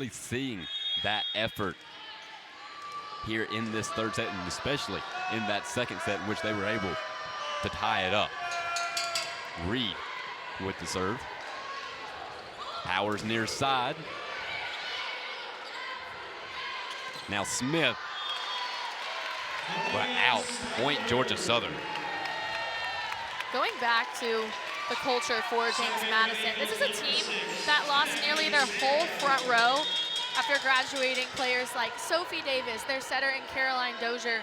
really seeing that effort here in this third set, and especially in that second set in which they were able to tie it up. Reed with the serve. Powers near side. Now Smith, but out. Point Georgia Southern. Going back to the culture for James Madison, this is a team that lost nearly their whole front row after graduating players like Sophie Davis, their setter, and Caroline Dozier.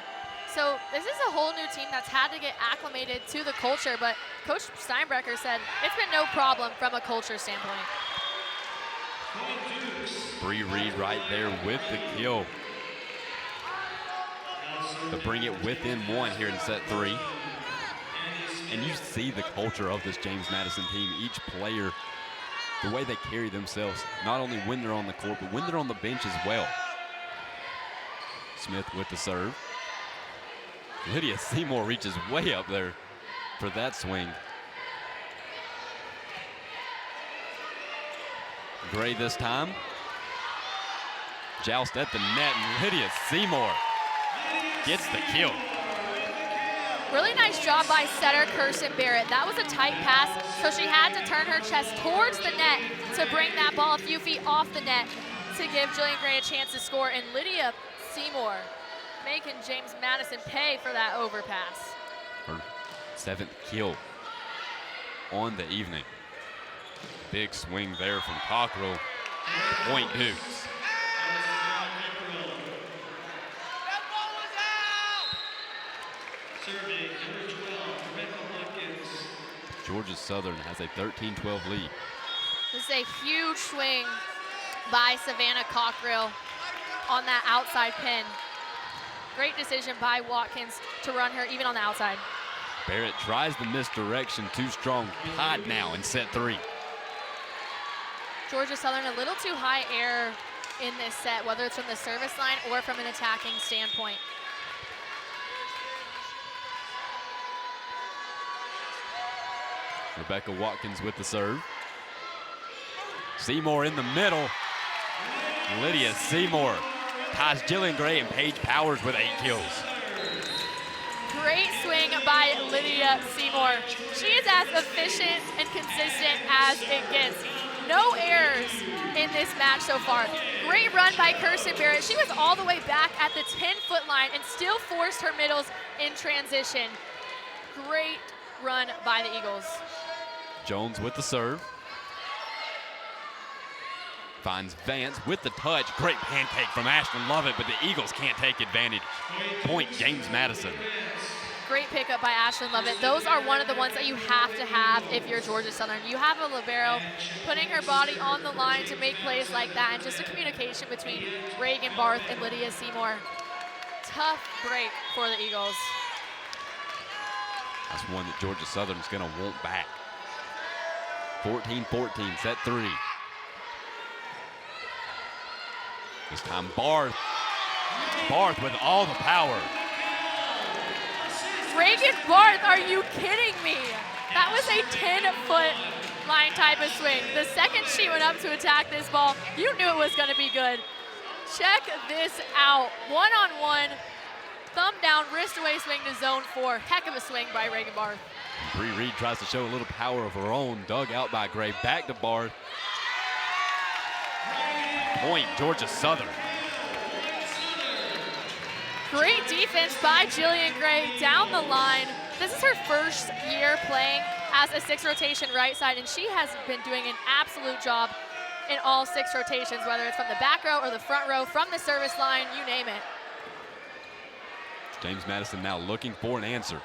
So this is a whole new team that's had to get acclimated to the culture, but Coach Steinbrecher said it's been no problem from a culture standpoint. Bree Reed right there with the kill to bring it within one here in set 3. And you see the culture of this James Madison team. Each player, the way they carry themselves, not only when they're on the court, but when they're on the bench as well. Smith with the serve. Lydia Seymour reaches way up there for that swing. Gray this time. Joust at the net, and Lydia Seymour gets the kill. Really nice job by setter Kirsten Barrett. That was a tight pass, so she had to turn her chest towards the net to bring that ball a few feet off the net to give Jillian Gray a chance to score. And Lydia Seymour making James Madison pay for that overpass. Her 7th kill on the evening. Big swing there from Cockrell. Point Dukes. Georgia Southern has a 13-12 lead. This is a huge swing by Savannah Cockrell on that outside pin. Great decision by Watkins to run her even on the outside. Barrett tries the misdirection, too strong. Tied now in set 3. Georgia Southern a little too high error in this set, whether it's from the service line or from an attacking standpoint. Rebecca Watkins with the serve. Seymour in the middle. Lydia Seymour ties Jillian Gray and Paige Powers with 8 kills. Great swing by Lydia Seymour. She is as efficient and consistent as it gets. No errors in this match so far. Great run by Kirsten Barrett. She was all the way back at the 10-foot line and still forced her middles in transition. Great run by the Eagles. Jones with the serve. Finds Vance with the touch. Great pancake from Ashton Lovett, but the Eagles can't take advantage. Point James Madison. Great pickup by Ashton Lovett. Those are one of the ones that you have to have if you're Georgia Southern. You have a libero putting her body on the line to make plays like that, and just a communication between Reagan Barth and Lydia Seymour. Tough break for the Eagles. That's one that Georgia Southern's gonna want back. 14-14, set 3. This time Barth. Barth with all the power. Reagan Barth, are you kidding me? That was a 10-foot line type of swing. The second she went up to attack this ball, you knew it was gonna be good. Check this out. One-on-one, thumb down, wrist away swing to zone 4. Heck of a swing by Reagan Barth. Bree Reed tries to show a little power of her own. Dug out by Gray. Back to Barth. Point Georgia Southern. Great defense by Jillian Gray down the line. This is her first year playing as a 6 rotation right side, and she has been doing an absolute job in all 6 rotations, whether it's from the back row or the front row, from the service line, you name it. James Madison now looking for an answer.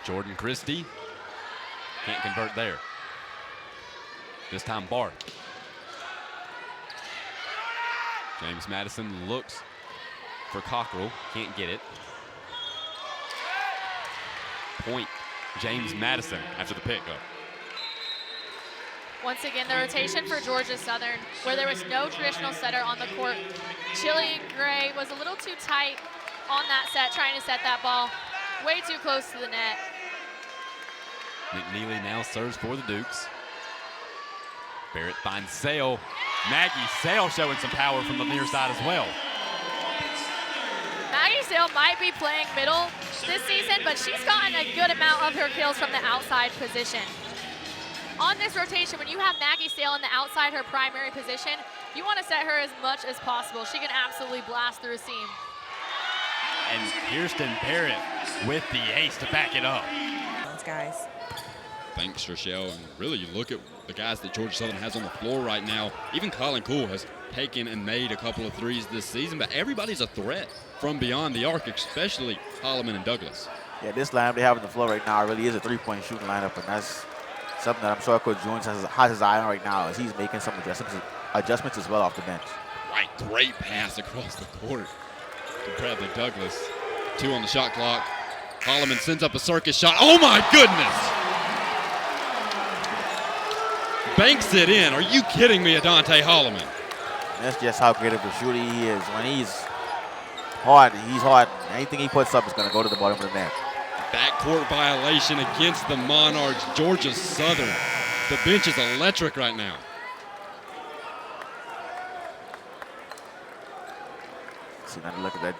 Jordan Christie can't convert there. This time Barth. James Madison looks for Cockrell, can't get it. Point James Madison after the pickup. Once again, the rotation for Georgia Southern, where there was no traditional setter on the court. Jillian Gray was a little too tight on that set, trying to set that ball way too close to the net. McNeely now serves for the Dukes. Barrett finds Sale. Maggie Sale showing some power from the near side as well. Maggie Sale might be playing middle this season, but she's gotten a good amount of her kills from the outside position. On this rotation, when you have Maggie Sale in the outside, her primary position, you want to set her as much as possible. She can absolutely blast through a seam. And Kirsten Barrett with the ace to back it up. Those guys. Thanks, Rochelle. And really, you look at the guys that Georgia Southern has on the floor right now. Even Colin Cool has taken and made a couple of threes this season, but everybody's a threat from beyond the arc, especially Holloman and Douglas. Yeah, this lineup they have on the floor right now really is a three-point shooting lineup, and that's something that I'm sure Coach Jones has his eye on right now as he's making some adjustments as well off the bench. Right, great pass across the court to Bradley Douglas. 2 on the shot clock. Holloman sends up a circus shot. Oh my goodness! Banks it in. Are you kidding me, Adante Holloman? That's just how great of a shooter he is. When he's hard. Anything he puts up is going to go to the bottom of the net. Backcourt violation against the Monarchs. Georgia Southern. The bench is electric right now. See, now look at that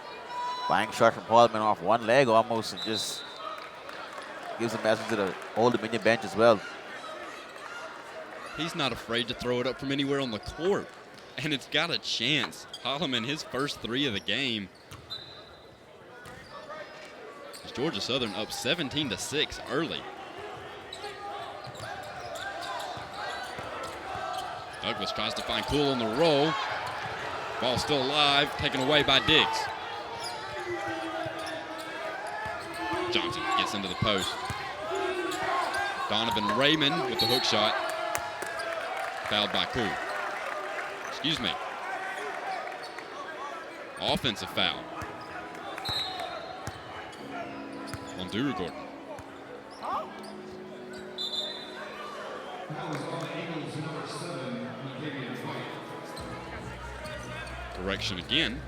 blank shot from Holloman off one leg almost, and just gives a message to the Old Dominion bench as well. He's not afraid to throw it up from anywhere on the court. And it's got a chance. Holloman, his first 3 of the game. Georgia Southern up 17-6 early. Douglas tries to find Cool on the roll. Ball still alive, taken away by Diggs. Johnson gets into the post. Donovan Raymond with the hook shot. Fouled by Cool. Excuse me. Offensive foul on Duru Gordon. Correction again.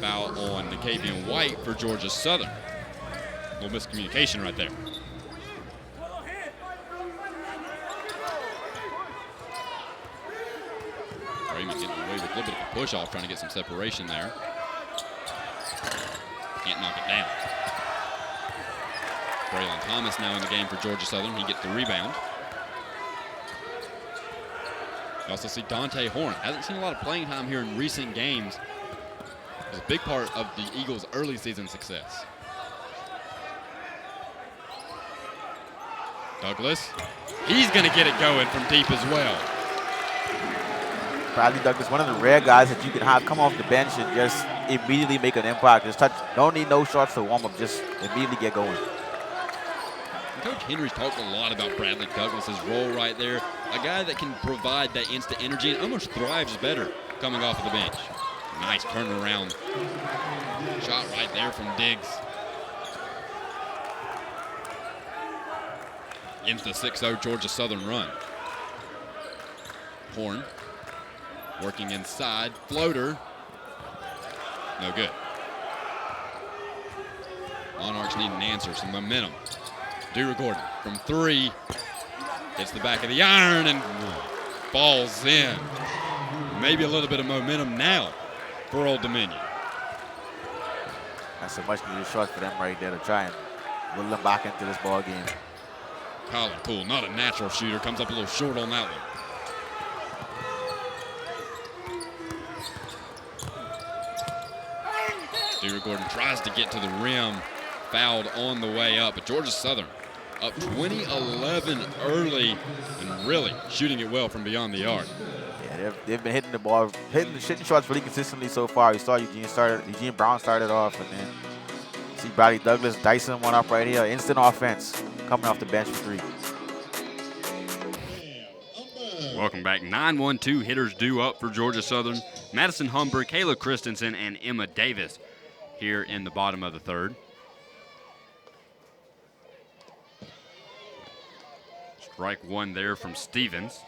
Foul on Nicavian White for Georgia Southern. A little miscommunication right there. Raymond getting away with a little bit of a push off, trying to get some separation there. Can't knock it down. Braylon Thomas now in the game for Georgia Southern. He gets the rebound. You also see Dante Horn. Hasn't seen a lot of playing time here in recent games. It was a big part of the Eagles' early season success. Douglas. He's going to get it going from deep as well. Bradley Douglas, one of the rare guys that you can have come off the bench and just immediately make an impact. Just touch, don't need no shots to warm up, just immediately get going. Coach Henry's talked a lot about Bradley Douglas's role right there. A guy that can provide that instant energy and almost thrives better coming off of the bench. Nice turnaround shot right there from Diggs. Into the 6-0 Georgia Southern run. Horn working inside, floater, no good. Monarchs need an answer, some momentum. Dura Gordon from 3, hits the back of the iron and falls in. Maybe a little bit of momentum now for Old Dominion. That's a much needed shot for them right there to try and will them back into this ball game. Colin Poole, not a natural shooter, comes up a little short on that one. Dura Gordon tries to get to the rim, fouled on the way up, but Georgia Southern up 20-11 early and really shooting it well from beyond the arc. Yeah, they've been hitting the ball, hitting shots really consistently so far. You saw Eugene Brown started off, and then see Bradley Douglas dicing one up right here. Instant offense coming off the bench for 3. Welcome back. 9-1-2 hitters due up for Georgia Southern. Madison Humber, Kayla Christensen, and Emma Davis here in the bottom of the 3rd. Strike 1 there from Stevens.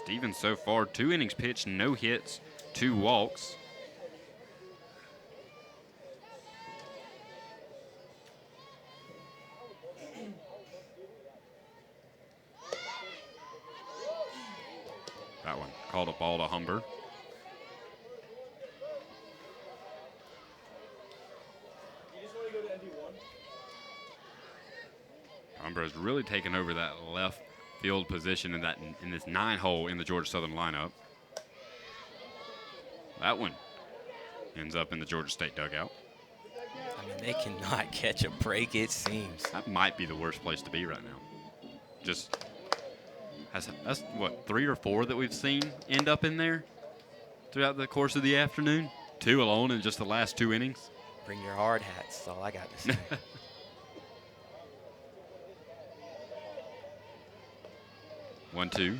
Stevens so far 2 innings pitched, no hits, 2 walks. That one called a ball to Humber. Humber has really taken over that left field position in this 9-hole in the Georgia Southern lineup. That one ends up in the Georgia State dugout. I mean, they cannot catch a break, it seems. That might be the worst place to be right now. Just, that's what, 3 or 4 that we've seen end up in there throughout the course of the afternoon? 2 alone in just the last 2 innings? Bring your hard hats, that's all I got to say. 1-2.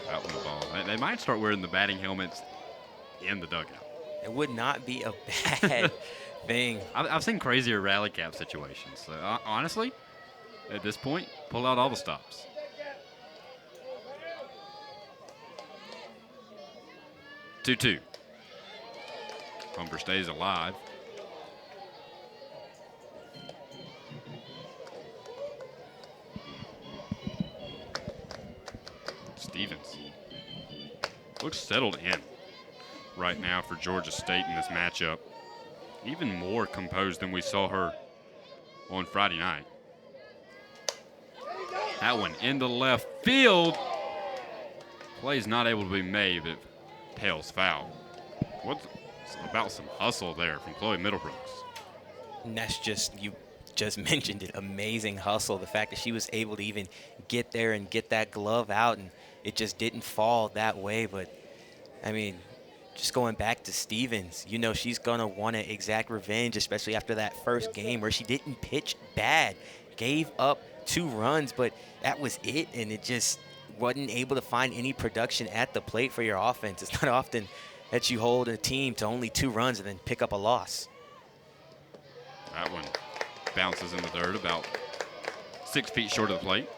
That one ball. They might start wearing the batting helmets in the dugout. It would not be a bad thing. I've seen crazier rally cap situations. So honestly, at this point, pull out all the stops. Two. Humber stays alive. Stevens looks settled in right now for Georgia State in this matchup. Even more composed than we saw her on Friday night. That one into left field. Play's not able to be made, but tails foul. What's about some hustle there from Chloe Middlebrooks? And that's just, you just mentioned it, amazing hustle. The fact that she was able to even get there and get that glove out, and it just didn't fall that way. But, I mean, just going back to Stevens, you know she's going to want to exact revenge, especially after that first game where she didn't pitch bad. Gave up 2 runs, but that was it, and it just wasn't able to find any production at the plate for your offense. It's not often that you hold a team to only 2 runs and then pick up a loss. That one bounces in the dirt about 6 feet short of the plate.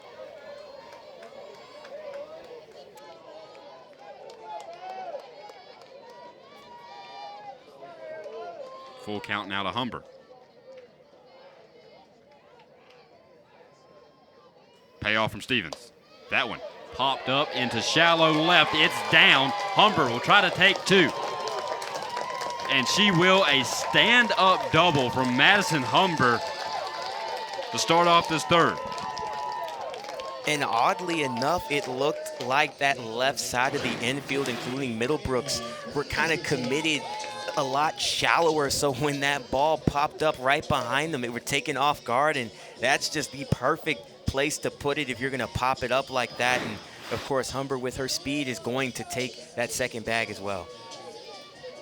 Full count now to Humber. Payoff from Stevens. That one popped up into shallow left. It's down. Humber will try to take 2. And she will. A stand-up double from Madison Humber to start off this 3rd. And oddly enough, it looked like that left side of the infield, including Middlebrooks, were kind of committed a lot shallower. So when that ball popped up right behind them, it were taken off guard. And that's just the perfect place to put it if you're going to pop it up like that. And, of course, Humber, with her speed, is going to take that second bag as well.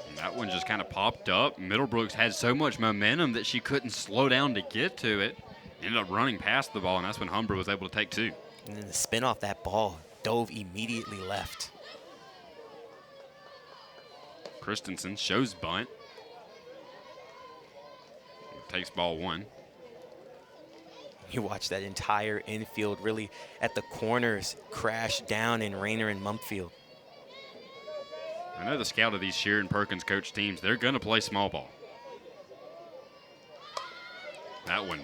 And that one just kind of popped up. Middlebrooks had so much momentum that she couldn't slow down to get to it. Ended up running past the ball, and that's when Humber was able to take 2. And then the spin off that ball dove immediately left. Christensen shows bunt. Takes ball 1. You watch that entire infield really at the corners crash down in Rayner and Mumpfield. I know the scout of these Sharon Perkins coach teams, they're going to play small ball. That one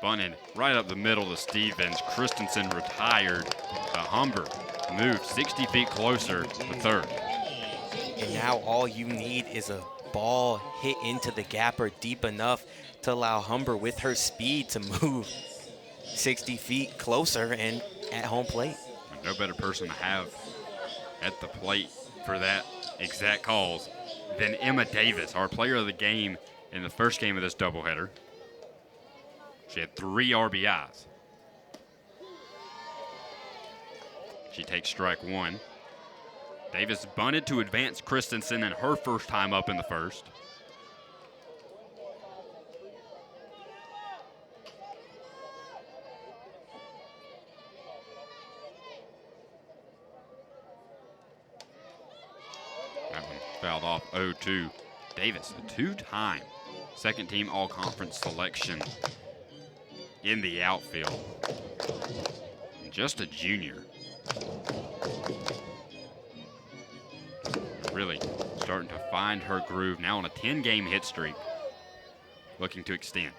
bunted right up the middle to Stevens. Christensen retired. Humber moved 60 feet closer to 3rd. And now all you need is a ball hit into the gapper deep enough to allow Humber, with her speed, to move 60 feet closer and at home plate. No better person to have at the plate for that exact calls than Emma Davis, our player of the game in the first game of this doubleheader. She had 3 RBIs. She takes strike 1. Davis bunted to advance Christensen in her first time up in the first. That one fouled off 0-2. Davis, a 2-time second-team all-conference selection in the outfield. And just a junior. Really starting to find her groove now on a 10-game hit streak, looking to extend.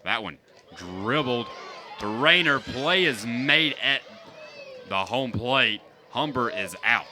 That one dribbled The Rainer play is made at the home plate. Humber is out.